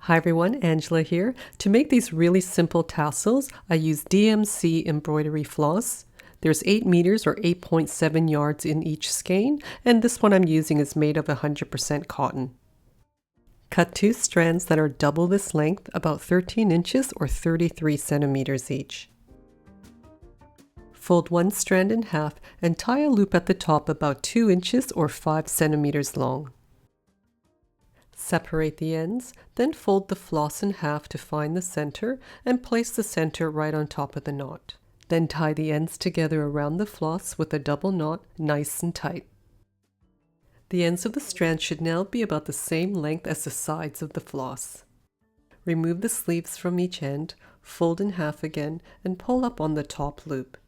Hi everyone, Angela here. To make these really simple tassels, I use DMC embroidery floss. There's 8 meters or 8.7 yards in each skein, and this one I'm using is made of 100% cotton. Cut 2 strands that are double this length, about 13 inches or 33 centimeters each. Fold one strand in half and tie a loop at the top about 2 inches or 5 centimeters long. Separate the ends, then fold the floss in half to find the center and place the center right on top of the knot. Then tie the ends together around the floss with a double knot, nice and tight. The ends of the strand should now be about the same length as the sides of the floss. Remove the sleeves from each end, fold in half again, and pull up on the top loop.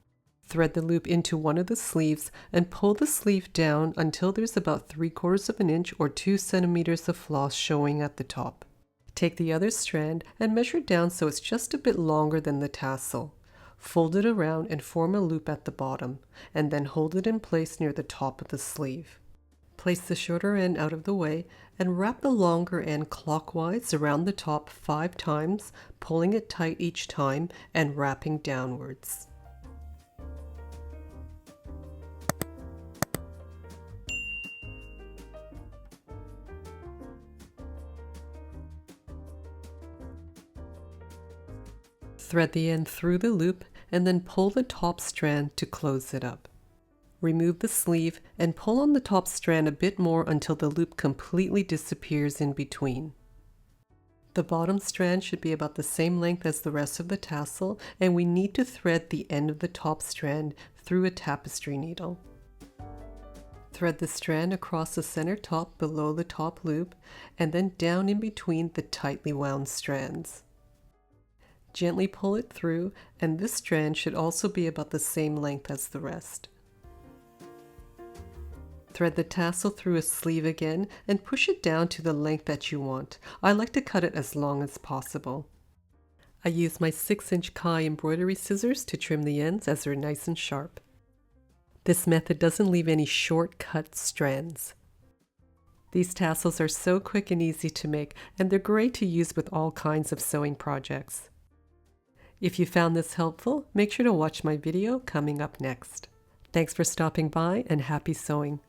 Thread the loop into one of the sleeves and pull the sleeve down until there's about 3/4 of an inch or 2 centimeters of floss showing at the top. Take the other strand and measure down so it's just a bit longer than the tassel. Fold it around and form a loop at the bottom, and then hold it in place near the top of the sleeve. Place the shorter end out of the way and wrap the longer end clockwise around the top 5 times, pulling it tight each time and wrapping downwards. Thread the end through the loop and then pull the top strand to close it up. Remove the sleeve and pull on the top strand a bit more until the loop completely disappears in between. The bottom strand should be about the same length as the rest of the tassel, and we need to thread the end of the top strand through a tapestry needle. Thread the strand across the center top below the top loop and then down in between the tightly wound strands. Gently pull it through, and this strand should also be about the same length as the rest. Thread the tassel through a sleeve again and push it down to the length that you want. I like to cut it as long as possible. I use my 6-inch Kai embroidery scissors to trim the ends as they're nice and sharp. This method doesn't leave any short cut strands. These tassels are so quick and easy to make, and they're great to use with all kinds of sewing projects. If you found this helpful, make sure to watch my video coming up next. Thanks for stopping by and happy sewing!